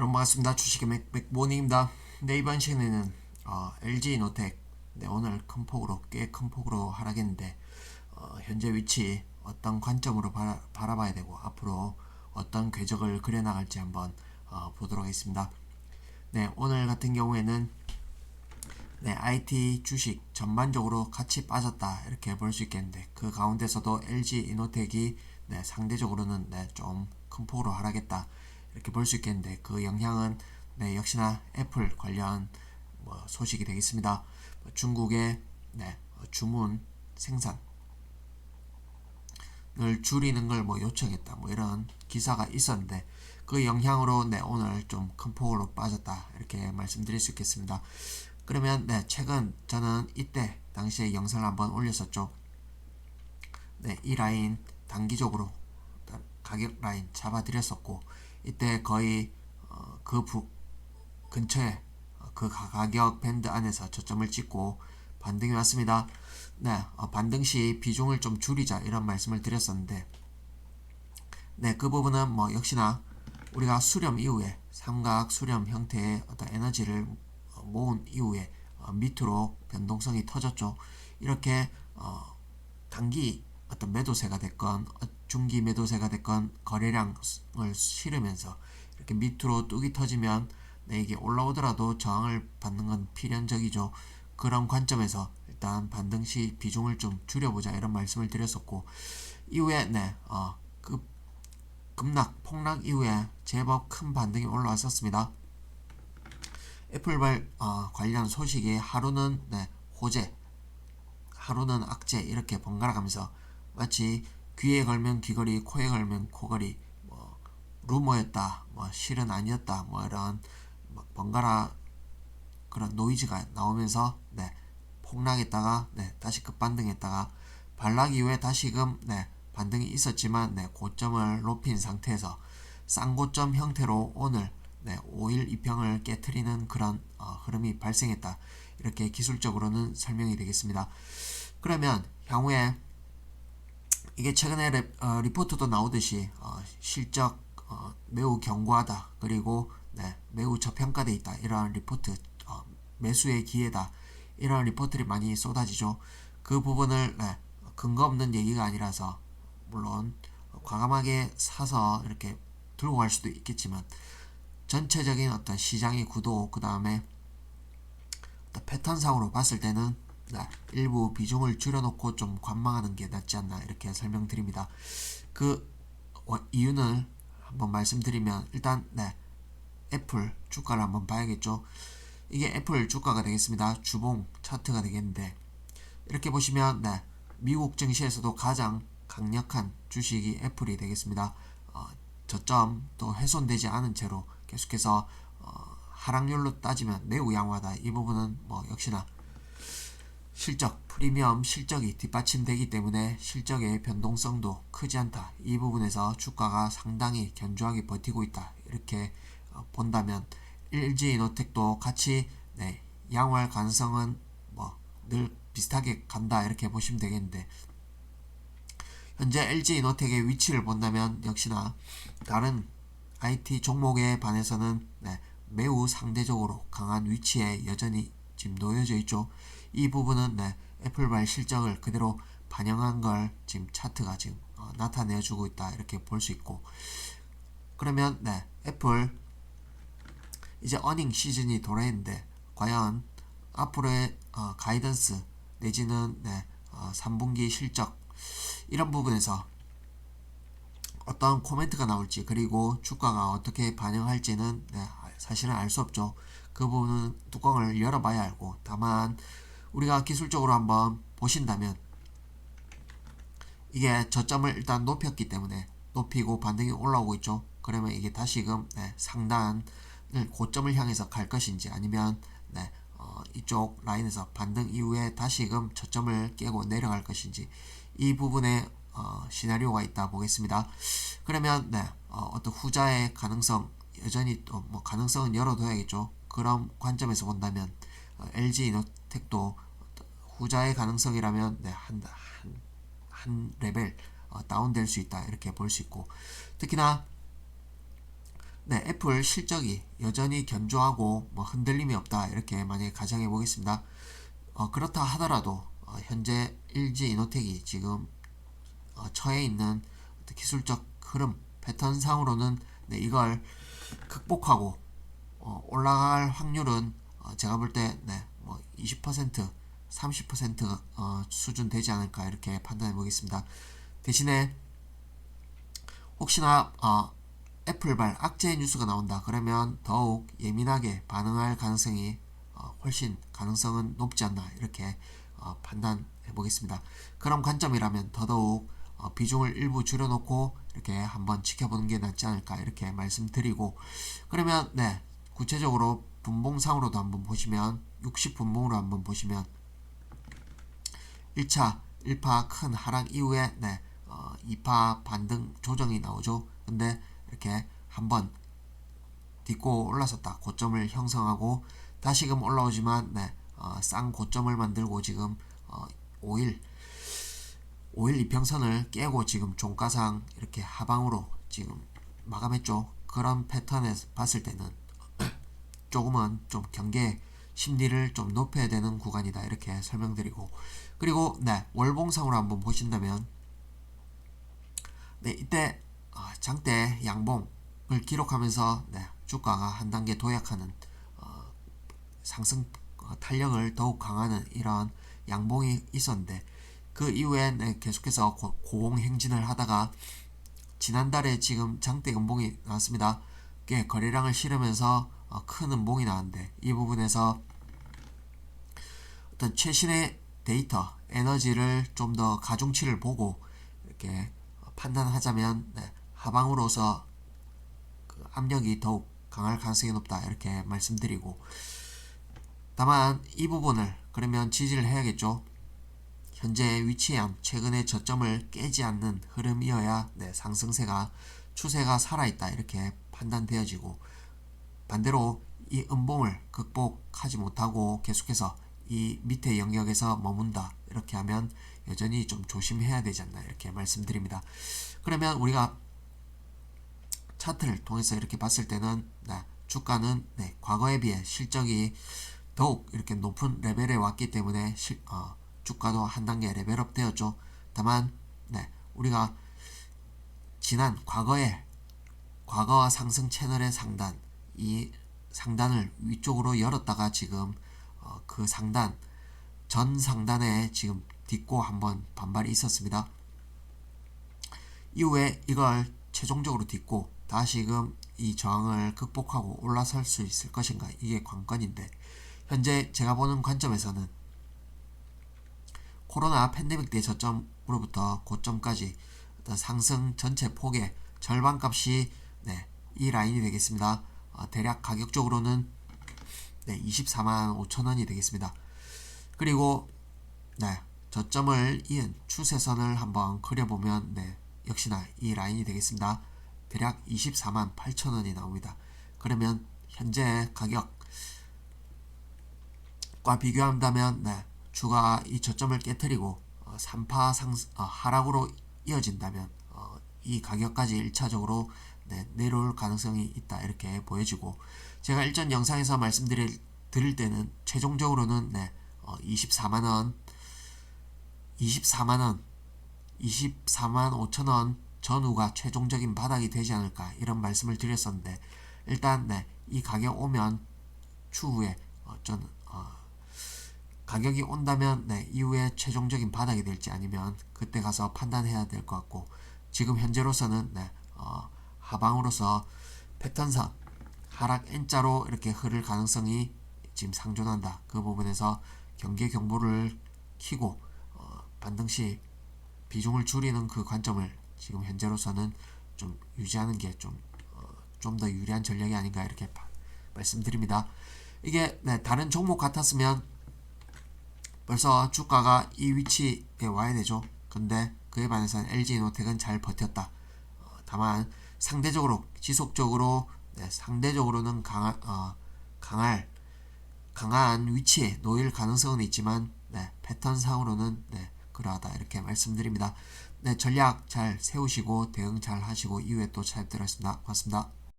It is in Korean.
여러분 반갑습니다. 주식의 맥모닝입니다. 네, 이번 시간에는 LG이노텍 오늘 큰 폭으로 꽤 큰 폭으로 하락했는데 현재 위치 어떤 관점으로 바라봐야 되고 앞으로 어떤 궤적을 그려나갈지 한번 보도록 하겠습니다. 네, 오늘 같은 경우에는 IT 주식 전반적으로 같이 빠졌다 이렇게 볼 수 있겠는데 그 가운데서도 LG이노텍이 상대적으로는 좀 큰 폭으로 하락했다 이렇게 볼 수 있겠는데 그 영향은 역시나 애플 관련 소식이 되겠습니다. 중국의 주문 생산을 줄이는 걸 요청했다 이런 기사가 있었는데 그 영향으로 오늘 좀 큰 폭으로 빠졌다 이렇게 말씀드릴 수 있겠습니다. 그러면 최근 저는 이때 당시에 영상을 한번 올렸었죠. 이 라인 단기적으로 가격 라인 잡아드렸었고 이때 거의 그 근처에 그 가격 밴드 안에서 저점을 찍고 반등이 왔습니다. 반등 시 비중을 좀 줄이자 이런 말씀을 드렸었는데 그 부분은 역시나 우리가 수렴 이후에 삼각 수렴 형태의 어떤 에너지를 모은 이후에 밑으로 변동성이 터졌죠. 이렇게 단기 어떤 매도세가 됐건 중기 매도세가 됐건 거래량을 실으면서 이렇게 밑으로 뚝이 터지면 이게 올라오더라도 저항을 받는 건 필연적이죠. 그런 관점에서 일단 반등 시 비중을 좀 줄여보자 이런 말씀을 드렸었고 이후에 그 급락 폭락 이후에 제법 큰 반등이 올라왔었습니다. 애플발 관련 소식이 하루는 호재 하루는 악재 이렇게 번갈아가면서 마치 귀에 걸면 귀걸이 코에 걸면 코걸이 루머였다 실은 아니었다 이런 번갈아 그런 노이즈가 나오면서 폭락했다가 다시 급반등했다가 반락 이후에 다시금 반등이 있었지만 고점을 높인 상태에서 쌍고점 형태로 오늘 5일 이평을 깨트리는 그런 흐름이 발생했다. 이렇게 기술적으로는 설명이 되겠습니다. 그러면 향후에 이게 최근에 리포트도 나오듯이 실적 매우 견고하다. 그리고 매우 저평가되어 있다. 이러한 리포트 매수의 기회다. 이러한 리포트들이 많이 쏟아지죠. 그 부분을 근거 없는 얘기가 아니라서 물론 과감하게 사서 이렇게 들고 갈 수도 있겠지만 전체적인 어떤 시장의 구도 그 다음에 패턴상으로 봤을 때는 일부 비중을 줄여놓고 좀 관망하는 게 낫지 않나 이렇게 설명드립니다. 그 이유는 한번 말씀드리면 일단 애플 주가를 한번 봐야겠죠. 이게 애플 주가가 되겠습니다. 주봉 차트가 되겠는데 이렇게 보시면 미국 증시에서도 가장 강력한 주식이 애플이 되겠습니다. 저점 또 훼손되지 않은 채로 계속해서 하락률로 따지면 매우 양호하다. 이 부분은 역시나 실적, 프리미엄 실적이 뒷받침되기 때문에 실적의 변동성도 크지 않다. 이 부분에서 주가가 상당히 견조하게 버티고 있다. 이렇게 본다면 LG이노텍도 같이 양호할 가능성은 늘 비슷하게 간다. 이렇게 보시면 되겠는데 현재 LG이노텍의 위치를 본다면 역시나 다른 IT 종목에 반해서는 매우 상대적으로 강한 위치에 여전히 지금 놓여져 있죠. 이 부분은 애플발 실적을 그대로 반영한 걸 지금 차트가 지금 나타내주고 있다 이렇게 볼 수 있고 그러면 애플 이제 어닝 시즌이 돌아있는데 과연 앞으로의 가이던스 내지는 3분기 실적 이런 부분에서 어떤 코멘트가 나올지 그리고 주가가 어떻게 반영할지는 사실은 알 수 없죠. 그 부분은 뚜껑을 열어봐야 알고 다만 우리가 기술적으로 한번 보신다면 이게 저점을 일단 높였기 때문에 높이고 반등이 올라오고 있죠. 그러면 이게 다시금 상단을 고점을 향해서 갈 것인지 아니면 이쪽 라인에서 반등 이후에 다시금 저점을 깨고 내려갈 것인지 이 부분에 시나리오가 있다 보겠습니다. 그러면 어떤 후자의 가능성 여전히 또 가능성은 열어둬야겠죠. 그런 관점에서 본다면 LG이노텍도 후자의 가능성이라면 한 레벨 다운될 수 있다 이렇게 볼 수 있고 특히나 네, 애플 실적이 여전히 견조하고 뭐 흔들림이 없다 이렇게 만약에 가정해 보겠습니다. 그렇다 하더라도 현재 LG 이노텍이 지금 처해 있는 기술적 흐름 패턴상으로는 네, 이걸 극복하고 올라갈 확률은 제가 볼 때 네, 뭐 20% 30% 수준 되지 않을까 이렇게 판단해 보겠습니다. 대신에 혹시나 애플발 악재 뉴스가 나온다 그러면 더욱 예민하게 반응할 가능성이 훨씬 가능성은 높지 않나 이렇게 판단해 보겠습니다. 그런 관점이라면 더더욱 비중을 일부 줄여놓고 이렇게 한번 지켜보는 게 낫지 않을까 이렇게 말씀드리고, 그러면 네, 구체적으로 분봉상으로도 한번 보시면 60분봉으로 한번 보시면 1차 1파 큰 하락 이후에 네, 2파 반등 조정이 나오죠. 근데 이렇게 한번 딛고 올라섰다 고점을 형성하고 다시금 올라오지만 네, 쌍 고점을 만들고 지금 5일 이평선을 깨고 지금 종가상 이렇게 하방으로 지금 마감했죠. 그런 패턴에서 봤을 때는 조금은 좀 경계 심리를 좀 높여야 되는 구간이다 이렇게 설명드리고, 그리고 네, 월봉상으로 한번 보신다면 네, 이때 장대 양봉을 기록하면서 네, 주가가 한 단계 도약하는 상승 탄력을 더욱 강화하는 이런 양봉이 있었는데, 그 이후에 네, 계속해서 고공행진을 하다가 지난달에 지금 장대 음봉이 나왔습니다. 꽤 거래량을 실으면서 큰 음봉이 나왔는데, 이 부분에서 어떤 최신의 데이터 에너지를 좀 더 가중치를 보고 이렇게 판단하자면 네, 하방으로서 그 압력이 더욱 강할 가능성이 높다 이렇게 말씀드리고, 다만 이 부분을 그러면 지지를 해야겠죠. 현재 위치한 최근의 저점을 깨지 않는 흐름이어야 네, 상승세가 추세가 살아있다 이렇게 판단되어지고, 반대로 이 음봉을 극복하지 못하고 계속해서 이 밑에 영역에서 머문다 이렇게 하면 여전히 좀 조심해야 되지 않나 이렇게 말씀드립니다. 그러면 우리가 차트를 통해서 이렇게 봤을 때는 네, 주가는 네, 과거에 비해 실적이 더욱 이렇게 높은 레벨에 왔기 때문에 주가도 한 단계 레벨업 되었죠. 다만 네, 우리가 지난 과거와 상승 채널의 상단, 이 상단을 위쪽으로 열었다가 지금 그 상단 전 상단에 지금 딛고 한번 반발이 있었습니다. 이후에 이걸 최종적으로 딛고 다시금 이 저항을 극복하고 올라설 수 있을 것인가, 이게 관건인데, 현재 제가 보는 관점에서는 코로나 팬데믹 때 저점으로부터 고점까지 어떤 상승 전체 폭의 절반값이 네, 이 라인이 되겠습니다. 대략 가격적으로는 네, 24만 5천원이 되겠습니다. 그리고 네, 저점을 이은 추세선을 한번 그려보면 네, 역시나 이 라인이 되겠습니다. 대략 24만 8천원이 나옵니다. 그러면 현재 가격과 비교한다면 네, 주가 이 저점을 깨뜨리고 3파 하락으로 이어진다면 이 가격까지 1차적으로 네, 내려올 가능성이 있다 이렇게 보여지고, 제가 일전 영상에서 말씀드릴 때는 최종적으로는 네, 24만원 24만 5천원 전후가 최종적인 바닥이 되지 않을까 이런 말씀을 드렸었는데, 일단 네, 이 가격 오면 추후에 가격이 온다면 네, 이후에 최종적인 바닥이 될지 아니면 그때 가서 판단해야 될 것 같고, 지금 현재로서는 네, 하방으로서 패턴상 하락 N자로 이렇게 흐를 가능성이 지금 상존한다. 그 부분에서 경계 경보를 켜고 반등시 비중을 줄이는 그 관점을 지금 현재로서는 좀 유지하는 게 좀 더 유리한 전략이 아닌가 이렇게 말씀드립니다. 이게 네, 다른 종목 같았으면 벌써 주가가 이 위치에 와야 되죠. 근데 그에 반해서는 LG이노텍은 잘 버텼다. 다만 상대적으로 지속적으로 네, 상대적으로는 강한 위치에 놓일 가능성은 있지만 네, 패턴상으로는 네, 그러하다 이렇게 말씀드립니다. 네, 전략 잘 세우시고 대응 잘 하시고 이후에 또 찾아뵙도록 하겠습니다. 고맙습니다.